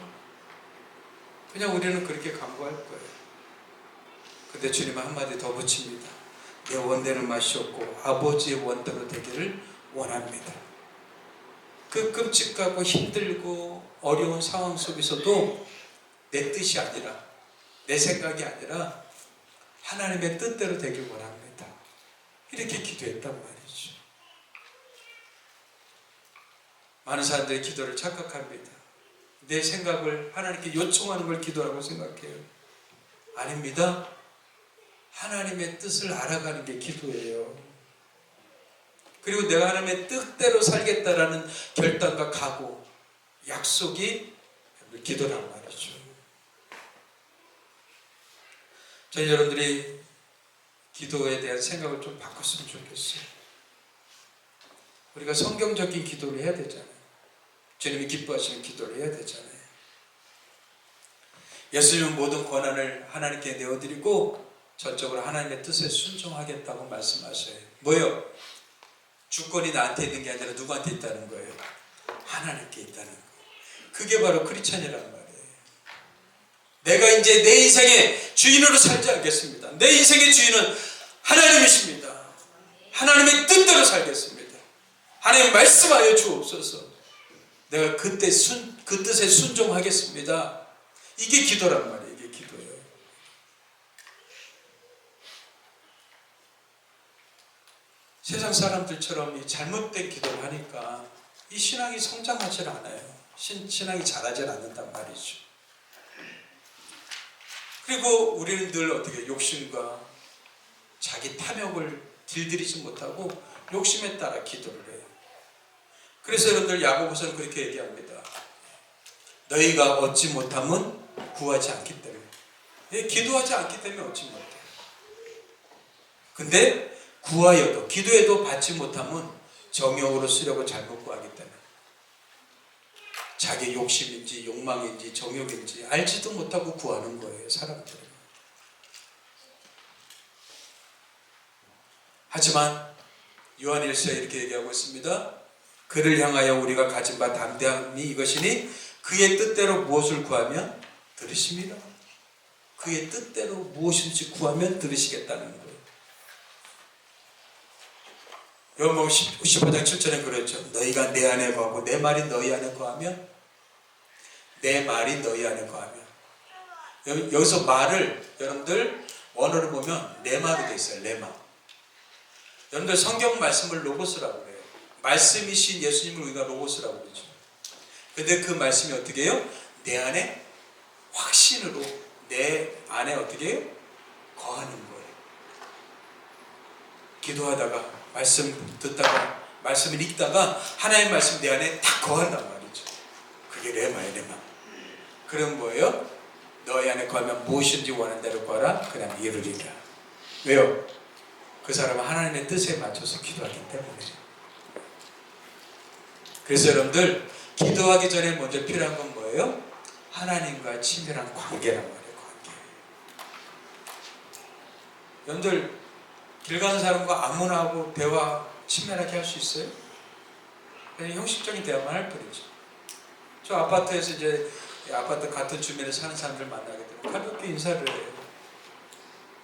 그냥 우리는 그렇게 간구할 거예요. 근데 주님은 한마디 더 붙입니다. 내 원대는 마시옵고 아버지의 원대로 되기를 원합니다. 그 끔찍하고 힘들고 어려운 상황 속에서도 내 뜻이 아니라 내 생각이 아니라 하나님의 뜻대로 되길 원합니다. 이렇게 기도했단 말이죠. 많은 사람들이 기도를 착각합니다. 내 생각을 하나님께 요청하는 걸 기도라고 생각해요. 아닙니다. 하나님의 뜻을 알아가는 게 기도예요. 그리고 내가 하나님의 뜻대로 살겠다라는 결단과 각오, 약속이 기도란 말이죠. 저는 여러분들이 기도에 대한 생각을 좀 바꿨으면 좋겠어요. 우리가 성경적인 기도를 해야 되잖아요. 주님이 기뻐하시는 기도를 해야 되잖아요. 예수님은 모든 권한을 하나님께 내어드리고 전적으로 하나님의 뜻에 순종하겠다고 말씀하셔요. 뭐요? 주권이 나한테 있는 게 아니라 누구한테 있다는 거예요? 하나님께 있다는 거예요. 그게 바로 크리스찬이란 말이에요. 내가 이제 내 인생의 주인으로 살지 않겠습니다. 내 인생의 주인은 하나님이십니다. 하나님의 뜻대로 살겠습니다. 하나님 말씀하여 주옵소서. 내가 그 뜻에 순종하겠습니다. 이게 기도란 말이에요. 이게 기도예요. 세상 사람들처럼 이 잘못된 기도를 하니까 이 신앙이 성장하지 않아요. 신앙이 자라지 않는단 말이죠. 그리고 우리는 늘 어떻게 욕심과 자기 탐욕을 길들이지 못하고 욕심에 따라 기도를 해요. 그래서 여러분들 야고보서는 그렇게 얘기합니다. 너희가 얻지 못함은 구하지 않기 때문에. 기도하지 않기 때문에 얻지 못해. 근데 구하여도 기도해도 받지 못함은 정욕으로 쓰려고 잘못 구하기 때문에. 자기 욕심인지 욕망인지 정욕인지 알지도 못하고 구하는 거예요, 사람들은. 하지만 요한 1서에 이렇게 얘기하고 있습니다. 그를 향하여 우리가 가진 바 담대함이 이것이니 그의 뜻대로 무엇을 구하면 들으십니다. 그의 뜻대로 무엇인지 구하면 들으시겠다는 거예요. 요한복음 15장 7절에 그랬죠. 너희가 내 안에 거하고 내 말이 너희 안에 거하면, 내 말이 너희 안에 거하면. 여기서 말을 여러분들 원어를 보면 레마로 되어 있어요. 레마. 여러분들 성경 말씀을 로고스라고 그래요. 말씀이신 예수님을 우리가 로고스라고 그러죠. 근데 그 말씀이 어떻게 해요? 내 안에 확신으로 내 안에 어떻게 해요? 거하는 거예요. 기도하다가 말씀 듣다가 말씀을 읽다가 하나님의 말씀 내 안에 딱 거한단 말이죠. 그게 레마예요, 레마. 그럼 뭐예요? 너희 안에 거하면 무엇인지 원하는 대로 구하라. 그다음 이루리라. 왜요? 그 사람은 하나님의 뜻에 맞춰서 기도하기 때문에. 그래서 여러분들 기도하기 전에 먼저 필요한 건 뭐예요? 하나님과 친밀한 관계란 말이에요. 관계. 여러분들 길 가는 사람과 아무나 하고 대화 친밀하게 할 수 있어요? 그냥 형식적인 대화만 할 뿐이죠. 저 아파트에서 이제 아파트 같은 주변에 사는 사람들 만나게 되면 가볍게 인사를 해요.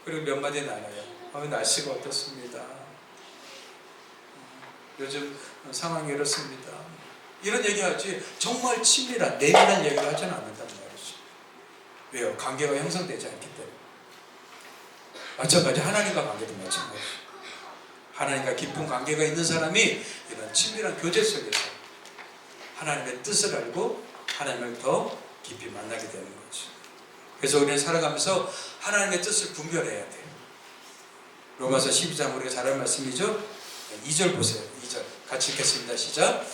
그리고 몇 마디 나눠요. 날씨가 어떻습니다. 요즘 상황이 이렇습니다. 이런 얘기하지 정말 친밀한 내밀한 얘기를 하지는 않는단 말이죠. 왜요? 관계가 형성되지 않기 때문에. 마찬가지 하나님과 관계도 마찬가지죠. 하나님과 깊은 관계가 있는 사람이 이런 친밀한 교제 속에서 하나님의 뜻을 알고 하나님을 더 깊이 만나게 되는 거죠. 그래서 우리는 살아가면서 하나님의 뜻을 분별해야 돼요. 로마서 12장 우리가 잘 아는 말씀이죠. 2절 보세요. 2절 같이 읽겠습니다. 시작.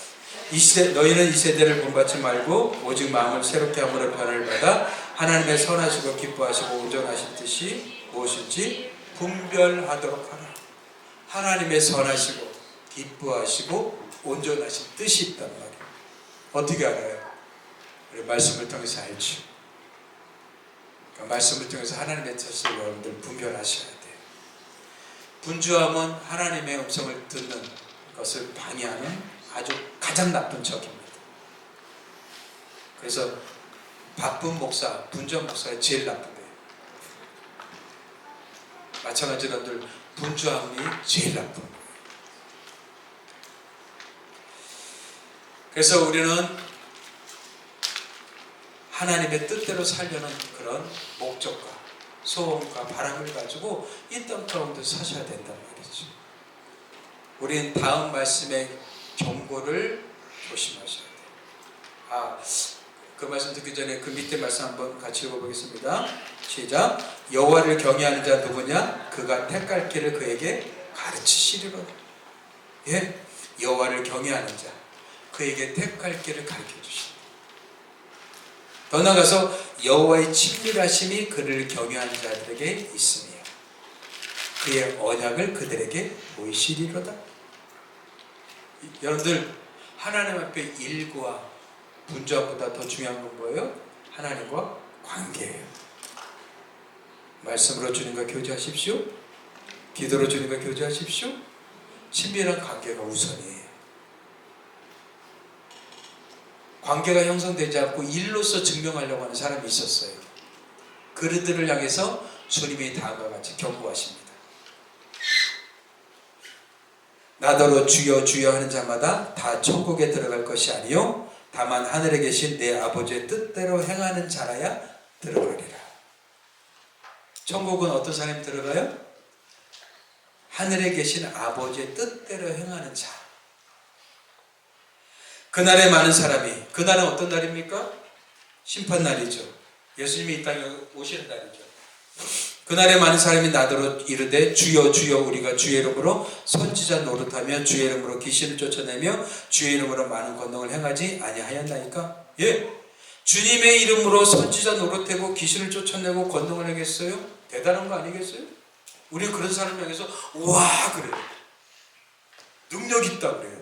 너희는 이 세대를 본받지 말고 오직 마음을 새롭게 함으로 변화를 받아 하나님의 선하시고 기뻐하시고 온전하신 뜻이 무엇인지 분별하도록 하라. 하나님의 선하시고 기뻐하시고 온전하신 뜻이 있단 말이에요. 어떻게 알아요? 우리 말씀을 통해서 알죠. 그러니까 말씀을 통해서 하나님의 뜻을 여러분들 분별하셔야 돼요. 분주함은 하나님의 음성을 듣는 것을 방해하는 아주 가장 나쁜 적입니다. 그래서 바쁜 목사, 분주한 목사가 제일 나쁘대요. 마찬가지로 여러분들 분주함이 제일 나쁜 거예요. 그래서 우리는 하나님의 뜻대로 살려는 그런 목적과 소원과 바람을 가지고 이 땅 가운데 사셔야 된단 말이죠. 우리는 다음 말씀의 경고를 조심하셔야 돼요. 그 말씀 듣기 전에 그 밑에 말씀 한번 같이 읽어보겠습니다. 시작. 여호와를 경외하는 자 누구냐? 그가 택할 길을 그에게 가르치시리로다. 예? 여호와를 경외하는 자, 그에게 택할 길을 가르쳐 주신다. 더 나아가서 여호와의 친밀하심이 그를 경외하는 자들에게 있으며 그의 언약을 그들에게 보이시리로다. 여러분들 하나님 앞에 일과 분주함보다 더 중요한 건 뭐예요? 하나님과 관계예요. 말씀으로 주님과 교제하십시오. 기도로 주님과 교제하십시오. 친밀한 관계가 우선이에요. 관계가 형성되지 않고 일로서 증명하려고 하는 사람이 있었어요. 그들을 향해서 주님이 다음과 같이 경고하십니다. 나더러 주여 주여 하는 자마다 다 천국에 들어갈 것이 아니요 다만 하늘에 계신 내 아버지의 뜻대로 행하는 자라야 들어가리라. 천국은 어떤 사람이 들어가요? 하늘에 계신 아버지의 뜻대로 행하는 자. 그날에 많은 사람이, 그날은 어떤 날입니까? 심판날이죠. 예수님이 이 땅에 오시는 날이죠. 그날에 많은 사람이 나더러 이르되 주여 주여 우리가 주의 이름으로 선지자 노릇하며 주의 이름으로 귀신을 쫓아내며 주의 이름으로 많은 권능을 행하지 아니하였나이까? 예, 주님의 이름으로 선지자 노릇하고 귀신을 쫓아내고 권능을 하겠어요? 대단한 거 아니겠어요? 우리는 그런 사람을 향해서 와 그래요. 능력 있다 그래요.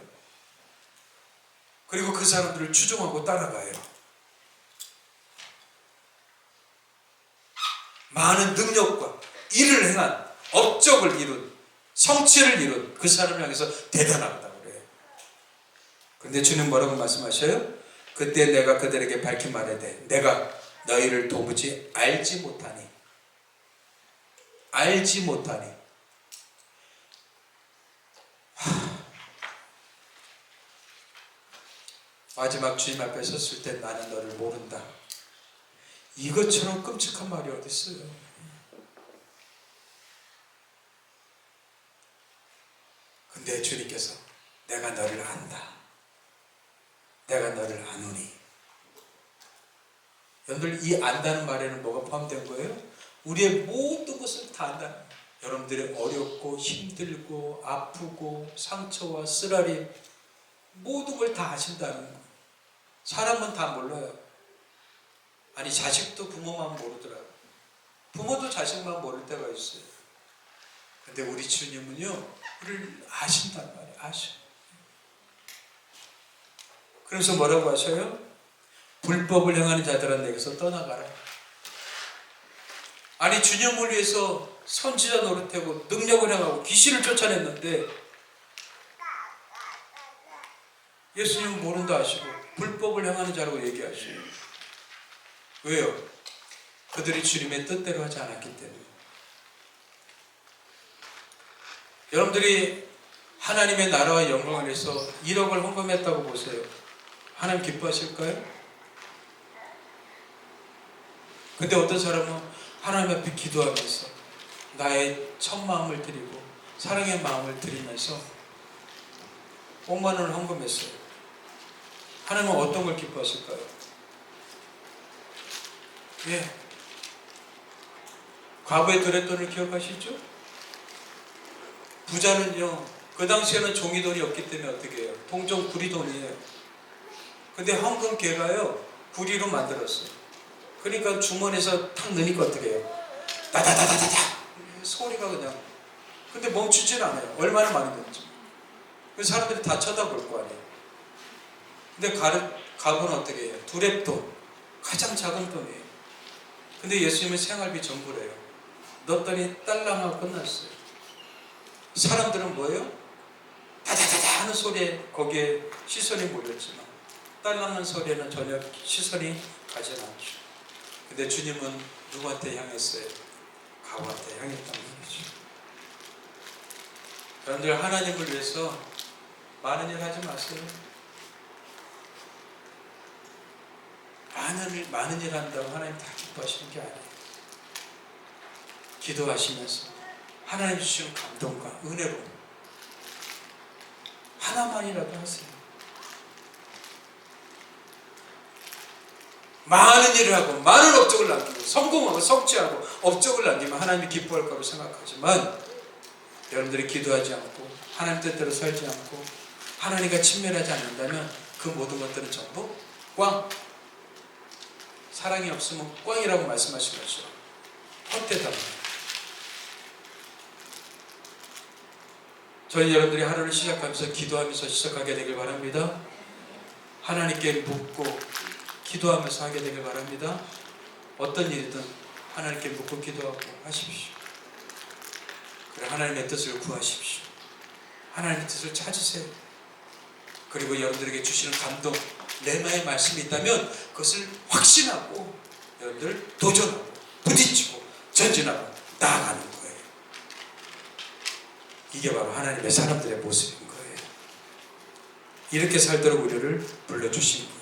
그리고 그 사람들을 추종하고 따라가요. 많은 능력과 일을 행한, 업적을 이룬, 성취를 이룬 그 사람을 향해서 대단하다고 그래요. 그런데 주님 뭐라고 말씀하셔요? 그때 내가 그들에게 밝히 말하되 내가 너희를 도무지 알지 못하니 마지막 주님 앞에 섰을 때 나는 너를 모른다. 이것처럼 끔찍한 말이 어디 있어요? 근데 주님께서 내가 너를 안다. 내가 너를 아노니. 여러분들 이 안다는 말에는 뭐가 포함된 거예요? 우리의 모든 것을 다 안다는 거예요. 여러분들이 어렵고 힘들고 아프고 상처와 쓰라림 모든 걸 다 아신다는 거예요. 사람은 다 몰라요. 아니 자식도 부모만 모르더라고요. 부모도 자식만 모를 때가 있어요. 근데 우리 주님은요 우리를 아신단 말이에요. 아셔. 그래서 뭐라고 하셔요? 불법을 행하는 자들은 내게서 떠나가라. 아니 주님을 위해서 선지자 노릇하고 능력을 행하고 귀신을 쫓아냈는데 예수님은 모른다 하시고 불법을 행하는 자라고 얘기하시고. 왜요? 그들이 주님의 뜻대로 하지 않았기 때문에. 여러분들이 하나님의 나라와 영광을 위해서 1억을 헌금했다고 보세요. 하나님 기뻐하실까요? 근데 어떤 사람은 하나님 앞에 기도하면서 나의 첫 마음을 드리고 사랑의 마음을 드리면서 5만 원을 헌금했어요. 하나님은 어떤 걸 기뻐하실까요? 예. 과거의 드렸돈을 기억하시죠? 부자는요, 그 당시에는 종이돈이 없기 때문에 어떻게 해요? 통정 구리돈이에요. 근데 헌금 개가요, 구리로 만들었어요. 그러니까 주머니에서 탁 넣으니까 어떻게 해요? 다다다다다다! 소리가 그냥. 근데 멈추질 않아요. 얼마나 많이 넣는지. 그래서 사람들이 다 쳐다볼 거 아니에요. 근데 갑은 어떻게 해요? 두랩돈. 가장 작은 돈이에요. 근데 예수님은 생활비 전부래요. 넣었더니 딸랑하고 끝났어요. 사람들은 뭐예요? 다다다다 하는 소리에 거기에 시선이 몰렸지만 딸랑한 소리에는 전혀 시선이 가지 않죠. 근데 주님은 누구한테 향했어요? 가부한테 향했단 말이죠. 여러분들 하나님을 위해서 많은 일 하지 마세요. 많은 일 한다고 하나님 다 기뻐하시는 게 아니에요. 기도하시면서 하나님 주시는 감동과 은혜로 하나만이라도 하세요. 많은 일을 하고 많은 업적을 남기고 성공하고 성취하고 업적을 남기면 하나님이 기뻐할 거라고 생각하지만 여러분들이 기도하지 않고 하나님 뜻대로 살지 않고 하나님과 친밀하지 않는다면 그 모든 것들은 전부 꽝. 사랑이 없으면 꽝이라고 말씀하신 것이죠. 헛되다. 저희 여러분들이 하루를 시작하면서 기도하면서 시작하게 되길 바랍니다. 하나님께 묻고 기도하면서 하게 되길 바랍니다. 어떤 일이든 하나님께 묻고 기도하고 하십시오. 그래 하나님의 뜻을 구하십시오. 하나님의 뜻을 찾으세요. 그리고 여러분들에게 주시는 감동, 레마의 말씀이 있다면 그것을 확신하고 여러분들 도전하고 부딪히고 전진하고 나아가는 거예요. 이게 바로 하나님의 사람들의 모습인 거예요. 이렇게 살도록 우리를 불러주신 거예요.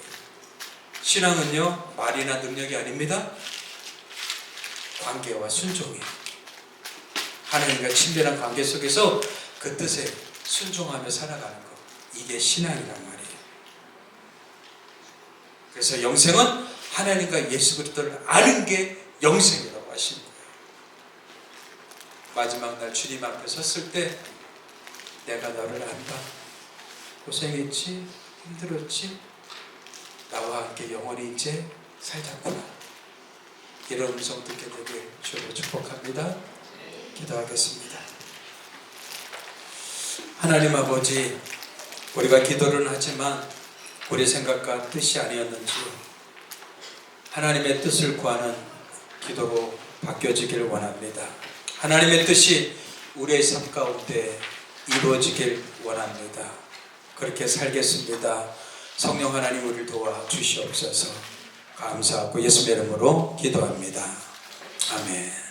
신앙은요 말이나 능력이 아닙니다. 관계와 순종이에요. 하나님과 친밀한 관계 속에서 그 뜻에 순종하며 살아가는 것, 이게 신앙이란 말이에요. 그래서 영생은 하나님과 예수 그리스도를 아는 게 영생이라고 하시는 거예요. 마지막 날 주님 앞에 섰을 때 내가 너를 안다. 고생했지? 힘들었지? 나와 함께 영원히 이제 살자꾸나. 이런 음성 듣게 되길 주로 축복합니다. 기도하겠습니다. 하나님 아버지, 우리가 기도를 하지만 우리 생각과 뜻이 아니었는지 하나님의 뜻을 구하는 기도로 바뀌어지길 원합니다. 하나님의 뜻이 우리의 삶 가운데 이루어지길 원합니다. 그렇게 살겠습니다. 성령 하나님 우리를 도와주시옵소서. 감사하고 예수의 이름으로 기도합니다. 아멘.